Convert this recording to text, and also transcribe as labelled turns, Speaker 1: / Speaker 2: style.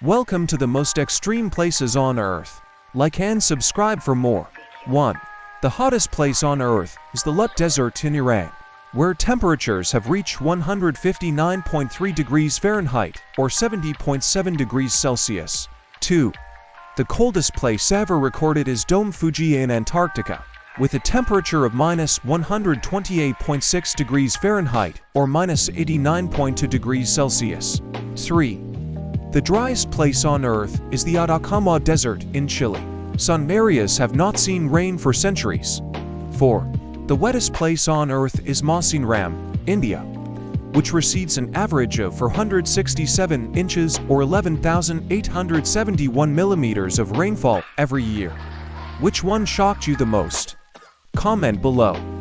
Speaker 1: Welcome to the most extreme places on Earth. Like and subscribe for more. 1. The hottest place on Earth is the Lut Desert in Iran, where temperatures have reached 159.3 degrees Fahrenheit or 70.7 degrees Celsius. 2. The coldest place ever recorded is Dome Fuji in Antarctica, with a temperature of minus 128.6 degrees Fahrenheit or minus 89.2 degrees Celsius. 3. The driest place on Earth is the Atacama Desert in Chile. Some areas have not seen rain for centuries. 4. The wettest place on Earth is Mausineram, India, which receives an average of 467 inches or 11,871 millimeters of rainfall every year. Which one shocked you the most? Comment below.